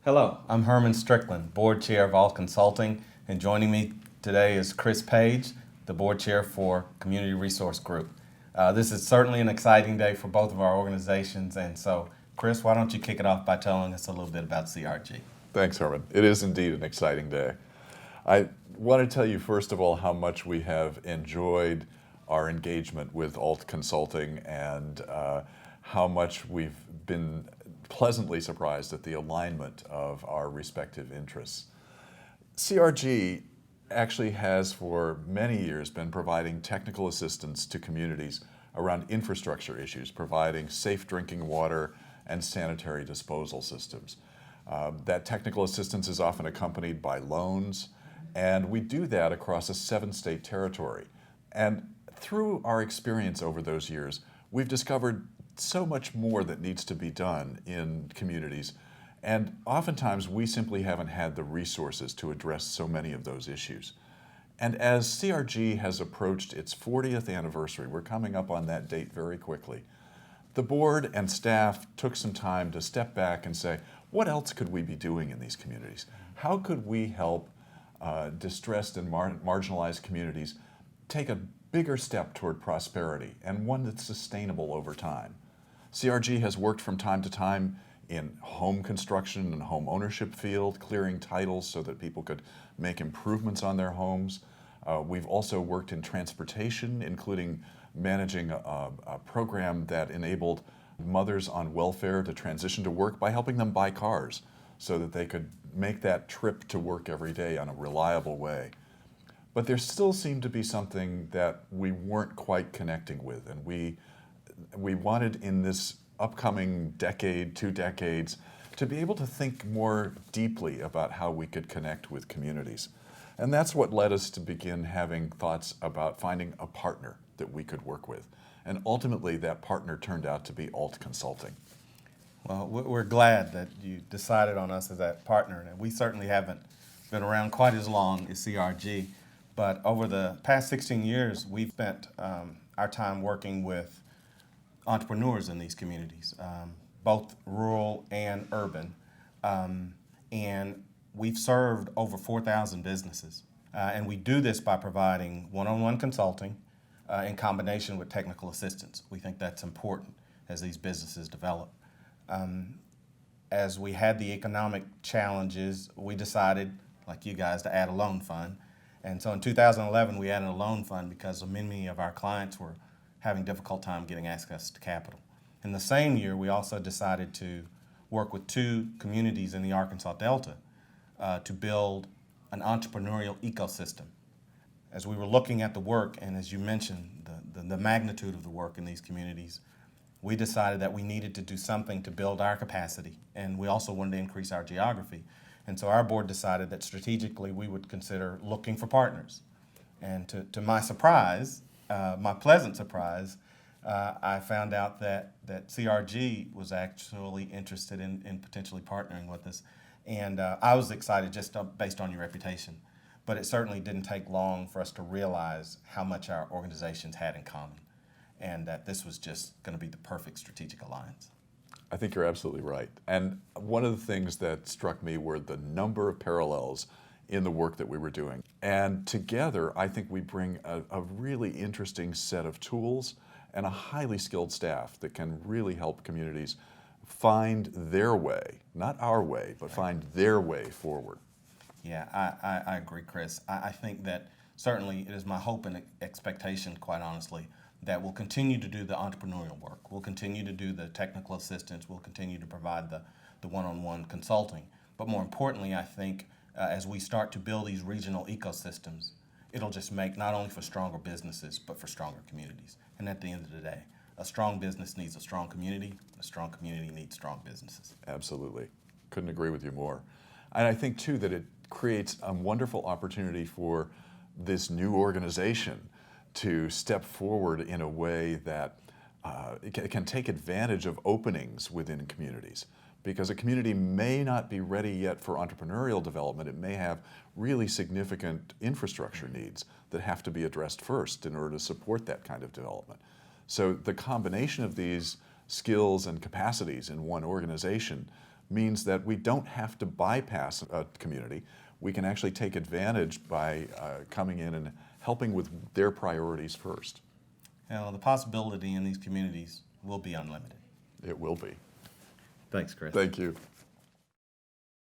Hello, I'm Herman Strickland, Board Chair of Alt Consulting, and joining me today is Chris Page, the Board Chair for Community Resource Group. This is certainly an exciting day for both of our organizations, and so Chris, why don't you kick it off by telling us a little bit about CRG? Thanks, Herman. It is indeed an exciting day. I want to tell you, first of all, how much we have enjoyed our engagement with Alt Consulting and how much we've been pleasantly surprised at the alignment of our respective interests. CRG actually has for many years been providing technical assistance to communities around infrastructure issues, providing safe drinking water and sanitary disposal systems. That technical assistance is often accompanied by loans, and we do that across a 7-state territory. And through our experience over those years, we've discovered so much more that needs to be done in communities, and oftentimes we simply haven't had the resources to address so many of those issues. And as CRG has approached its 40th anniversary, we're coming up on that date very quickly, the board and staff took some time to step back and say, what else could we be doing in these communities? How could we help distressed and marginalized communities take a bigger step toward prosperity, and one that's sustainable over time? CRG has worked from time to time in home construction and home ownership field, clearing titles so that people could make improvements on their homes. We've also worked in transportation, including managing a program that enabled mothers on welfare to transition to work by helping them buy cars so that they could make that trip to work every day on a reliable way. But there still seemed to be something that we weren't quite connecting with, and we wanted in this upcoming decade, 2 decades, to be able to think more deeply about how we could connect with communities. And that's what led us to begin having thoughts about finding a partner that we could work with. And ultimately, that partner turned out to be Alt Consulting. Well, we're glad that you decided on us as that partner, and we certainly haven't been around quite as long as CRG, but over the past 16 years, we've spent our time working with entrepreneurs in these communities, both rural and urban, and we've served over 4,000 businesses. And we do this by providing one-on-one consulting in combination with technical assistance. We think that's important as these businesses develop. As we had the economic challenges, we decided, like you guys, to add a loan fund. And so in 2011, we added a loan fund because many of our clients were having difficult time getting access to capital. In the same year, we also decided to work with 2 communities in the Arkansas Delta to build an entrepreneurial ecosystem. As we were looking at the work, and as you mentioned, the magnitude of the work in these communities, we decided that we needed to do something to build our capacity, and we also wanted to increase our geography. And so our board decided that strategically we would consider looking for partners. And to my surprise, my pleasant surprise, I found out that CRG was actually interested in potentially partnering with us. And I was excited just based on your reputation. But it certainly didn't take long for us to realize how much our organizations had in common, and that this was just going to be the perfect strategic alliance. I think you're absolutely right. And one of the things that struck me were the number of parallels in the work that we were doing. And together, I think we bring a really interesting set of tools and a highly skilled staff that can really help communities find their way, not our way, but find their way forward. Yeah, I agree, Chris. I think that certainly it is my hope and expectation, quite honestly, that we'll continue to do the entrepreneurial work. We'll continue to do the technical assistance. We'll continue to provide the one-on-one consulting. But more importantly, I think as we start to build these regional ecosystems, it'll just make not only for stronger businesses, but for stronger communities. And at the end of the day, a strong business needs a strong community. A strong community needs strong businesses. Absolutely. Couldn't agree with you more. And I think, too, that it creates a wonderful opportunity for this new organization to step forward in a way that it can take advantage of openings within communities. Because a community may not be ready yet for entrepreneurial development. It may have really significant infrastructure needs that have to be addressed first in order to support that kind of development. So the combination of these skills and capacities in one organization means that we don't have to bypass a community. We can actually take advantage by coming in and helping with their priorities first. Now, the possibility in these communities will be unlimited. It will be. Thanks, Chris. Thank you.